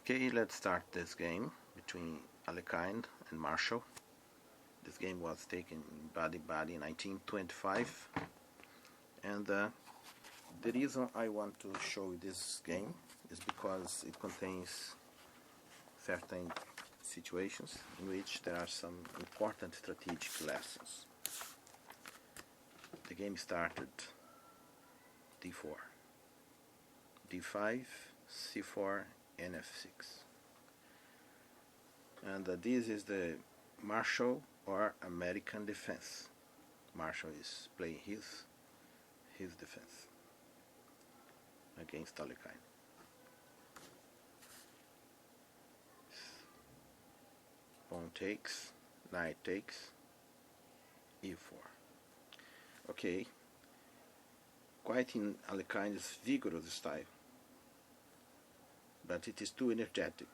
Okay, let's start this game between Alekhine and Marshall. This game was taken in Baden Baden in 1925, and the reason I want to show you this game is because it contains certain situations in which there are some important strategic lessons. The game started d4, d5, c4, and f6. And this is the Marshall or American defense. Marshall is playing his defense against Alekhine. Pawn takes, knight takes, e4. Okay, quite in Alekhine's vigorous style, but it is too energetic.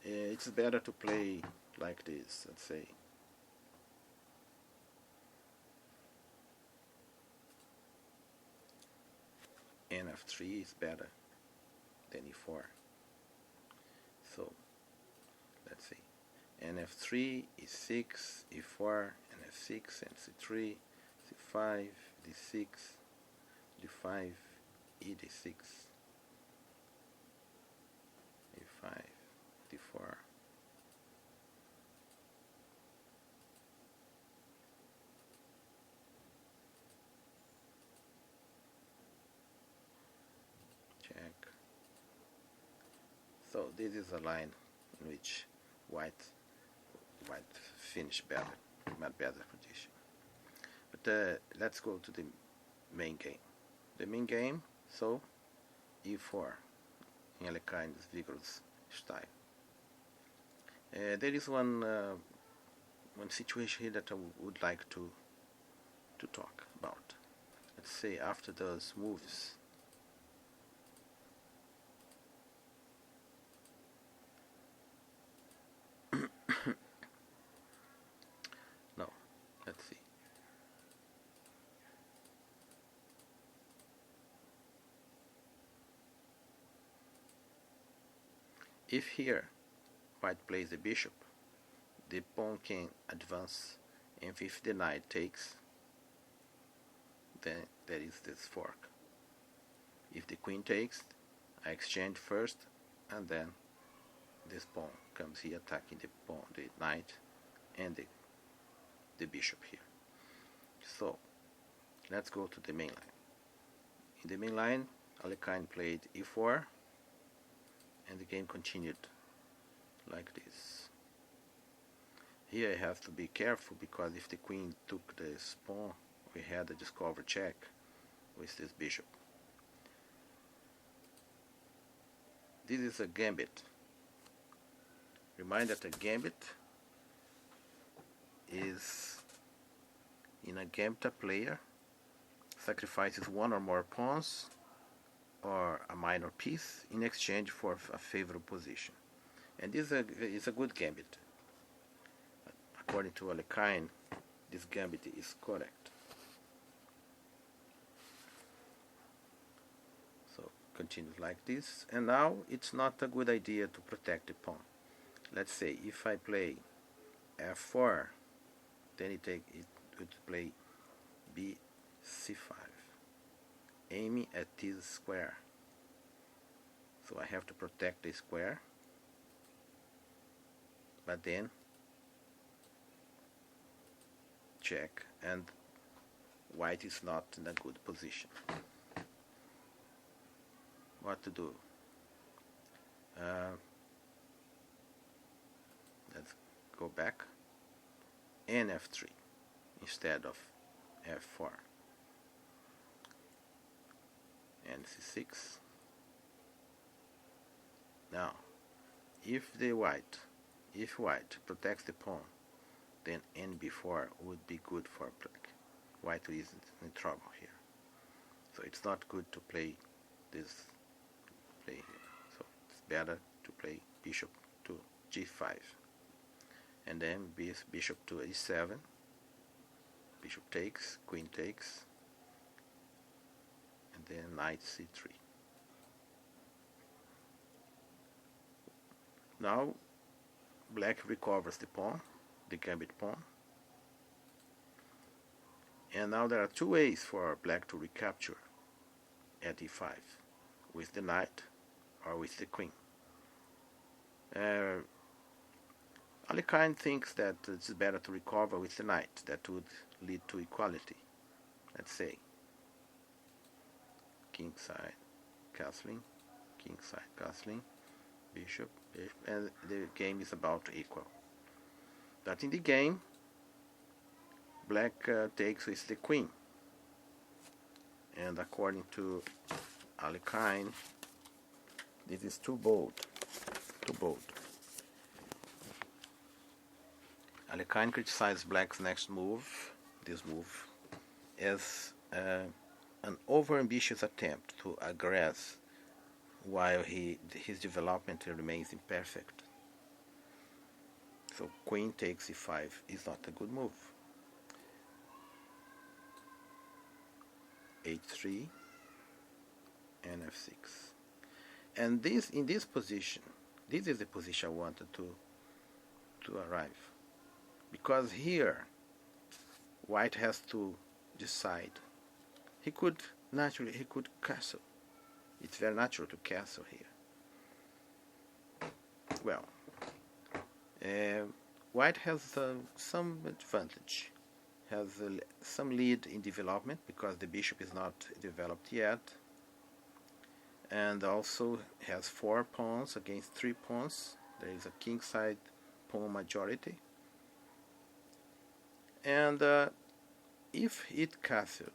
It's better to play like this, let's say. F3 is better than e4. So, let's see. F3, e6, e4, and f6, and c3, c5, d6, d5, e d6, e5, d4. Check. So this is a line in which white finished better, much better position. But let's go to the main game. The main game, so e4 in Alekhine's vigorous style. There is one situation here that I would like to talk about. Let's say after those moves, no, let's see. If here white plays the bishop, the pawn can advance, and if the knight takes, then there is this fork. If the queen takes, I exchange first, and then this pawn comes here attacking the pawn, the knight, and the bishop here. So let's go to the main line. In the main line, Alekhine played e4, and the game continued like this. Here I have to be careful, because if the queen took this pawn, we had a discover check with this bishop. This is a gambit. Remind that a gambit is, in a gambit, a player sacrifices one or more pawns or a minor piece in exchange for a favorable position. And this is a good gambit. According to Alekhine, this gambit is correct. So continue like this. And now it's not a good idea to protect the pawn. Let's say if I play f4, then it would play b c5, aiming at this square. So I have to protect the square, but then check, and white is not in a good position. What to do? Let's go back, and f3 instead of f4, and c6. Now, if white protects the pawn, then nb4 would be good for black. White is in trouble here. So it's not good to play this play here. So it's better to play bishop to g5. And then bishop to e7. Bishop takes, queen takes, and then knight c3. Now black recovers the pawn, the gambit pawn. And now there are two ways for black to recapture at e5, with the knight or with the queen. Alekhine thinks that it's better to recover with the knight. That would lead to equality. Let's say king side castling, king side castling, bishop, and the game is about to equal. But in the game, black takes with the queen, and according to Alekhine, this is too bold. Alekhine criticizes black's next move, this move, as an overambitious attempt to aggress while his development remains imperfect. So queen takes e5 is not a good move. h3 and f6. And in this position, this is the position I wanted to arrive. Because here, white has to decide. He could castle. It's very natural to castle here. Well, white has some advantage, has some lead in development because the bishop is not developed yet, and also has 4 pawns against 3 pawns. There is a kingside pawn majority. And if it castled,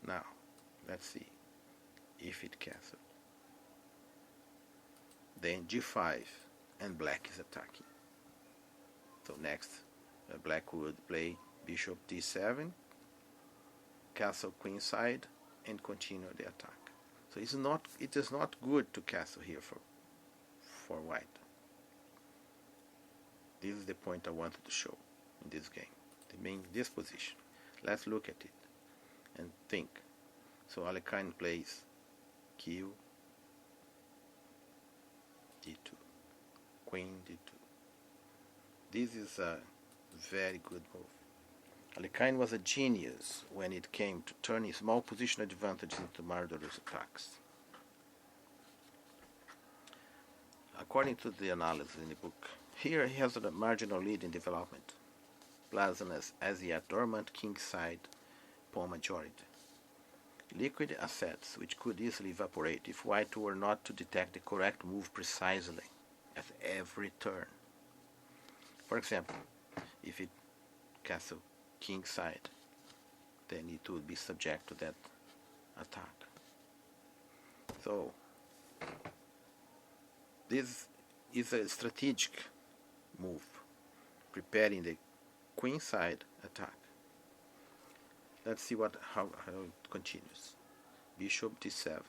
now let's see if it castled, then g5 and black is attacking. So next black would play bishop d7, castle queenside, and continue the attack. So it is not good to castle here for white. This is the point I wanted to show in this game. This position. Let's look at it and think. So Alekhine plays q, d2, queen d2. This is a very good move. Alekhine was a genius when it came to turning small position advantages into murderous attacks. According to the analysis in the book, here he has a marginal lead in development, pleasant as yet dormant kingside pawn majority. Liquid assets which could easily evaporate if white were not to detect the correct move precisely at every turn. For example, if it castle kingside, then it would be subject to that attack. So this is a strategic move, preparing the queenside attack. Let's see how it continues. Bishop d7.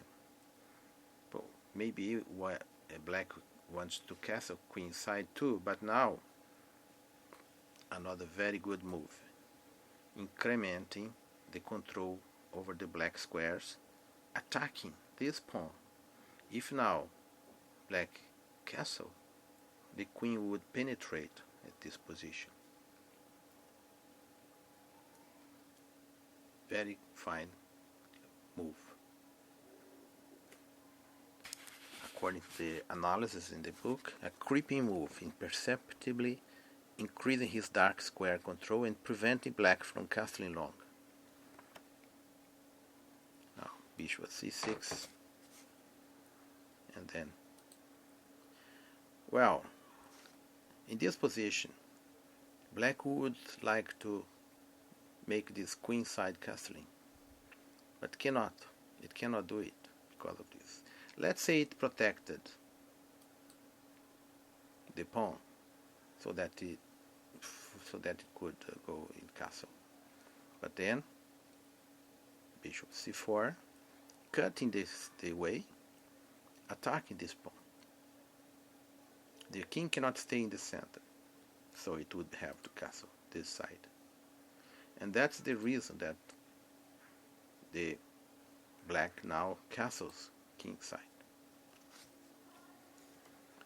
Well, maybe black wants to castle queenside too, but now another very good move, incrementing the control over the black squares, attacking this pawn. If now black castle, the queen would penetrate at this position. Very fine move. According to the analysis in the book, a creeping move, imperceptibly increasing his dark square control and preventing black from castling long. Now, bishop c6, and then, well, in this position, black would like to make this queenside castling, but cannot. It cannot do it because of this. Let's say it protected the pawn so that it could go in castle. But then bishop c4, cutting the way, attacking this pawn. The king cannot stay in the center, so it would have to castle this side. And that's the reason that the black now castles kingside.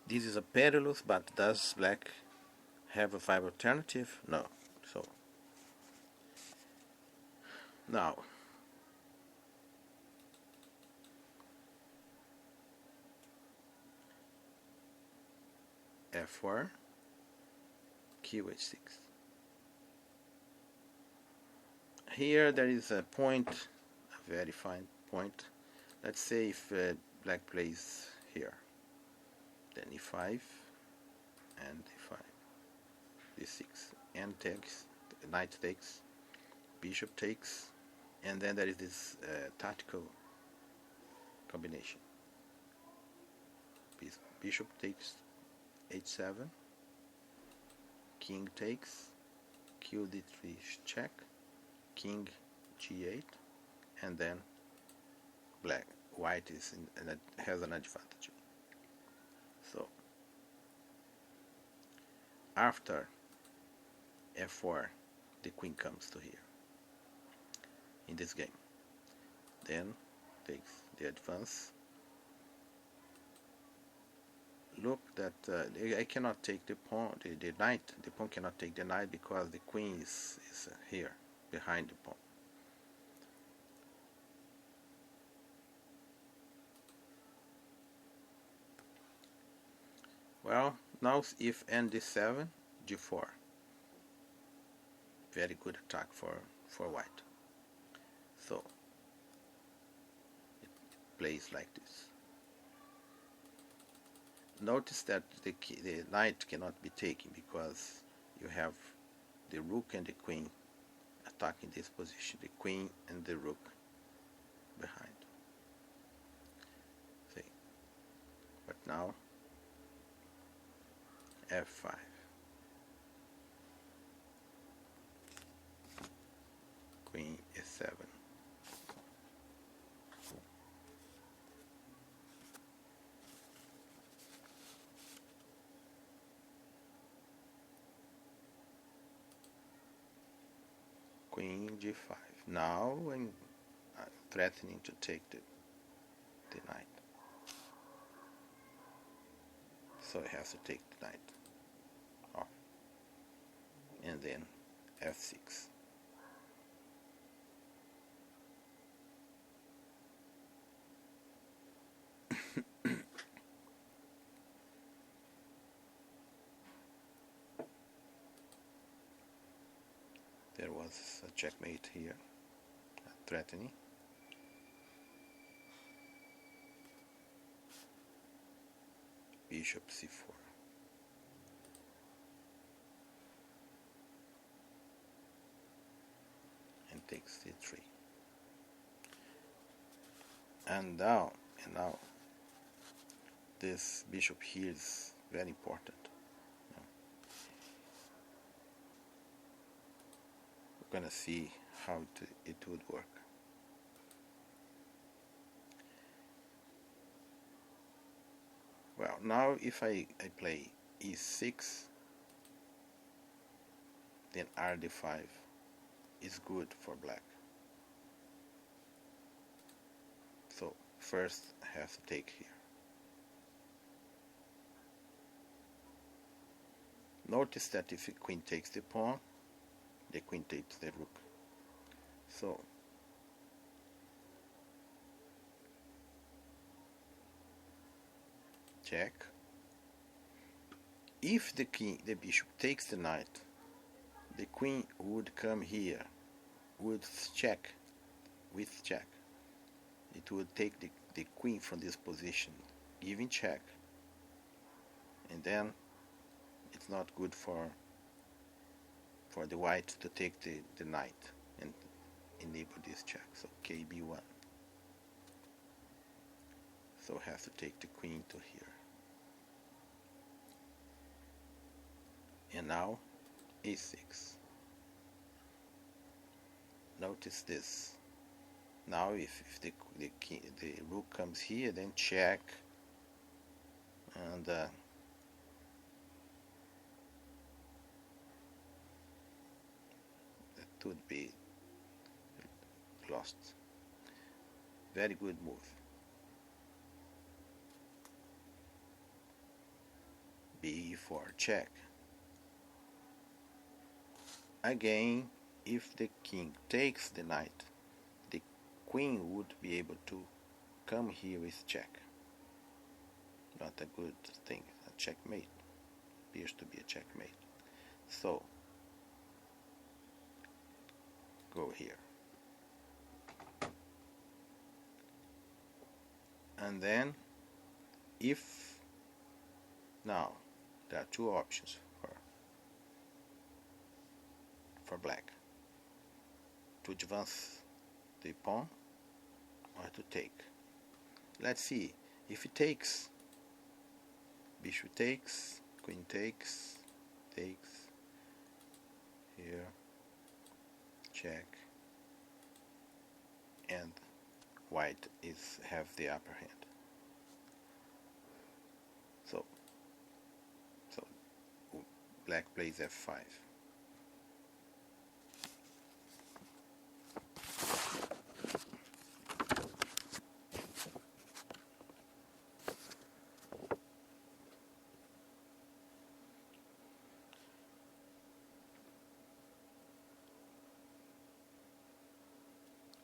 This is a perilous, but does black have a 5 alternative? No. So now f4, qh6. Here there is a point, a very fine point. Let's say if black plays here, then e5 and e5, d6, and takes, knight takes, bishop takes, and then there is this tactical combination. Bishop takes h7, king takes, q d3 check, king g8, and then white is has an advantage. So after f4, the queen comes to here in this game, then takes the advance. Look that I cannot take the pawn, the knight. The pawn cannot take the knight because the queen is here behind the pawn. Well, now if d7, g4. Very good attack for white. So it plays like this. Notice that the knight cannot be taken because you have the rook and the queen attacking this position, the queen and the rook behind. See, but now f5. Queen e7. Queen g5. Now I'm threatening to take the knight. So it has to take the knight off. And then f6. There was a checkmate here, threatening. Bishop c4. And takes c3. And now this bishop here is very important. We're gonna see how it would work. Well, now if I play e6, then rd5 is good for black. So first I have to take here. Notice that if the queen takes the pawn, the queen takes the rook. So check. If the bishop takes the knight, the queen would come here, would check, with check. It would take the queen from this position, giving check, and then it's not good for the white to take the knight and enable this check. So kb1. So has to take the queen to here. And now e6. Notice this. Now if the rook comes here, then check, and that would be lost. Very good move. for check. Again, if the king takes the knight, the queen would be able to come here with check. Not a good thing. A checkmate. Appears to be a checkmate. So, go here. And then, if now there are two options for black: to advance the pawn or to take. Let's see. If it takes, bishop takes, queen takes, here, check, and white have the upper hand. So black plays f5.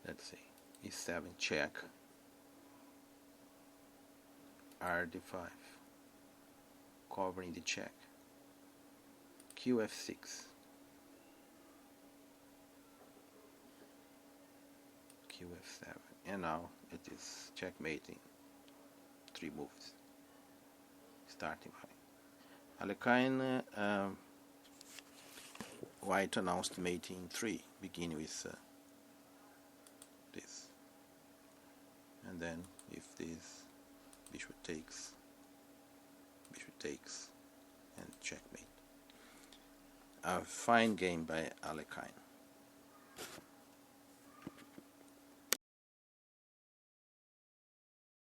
Let's see, e7 check, rd5, covering the check, qf6, qf7, and now it is checkmating 3 moves, starting high. Alekhine, white announced mating 3, beginning with this, and then if this bishop takes, and checkmate. A fine game by Alekhine.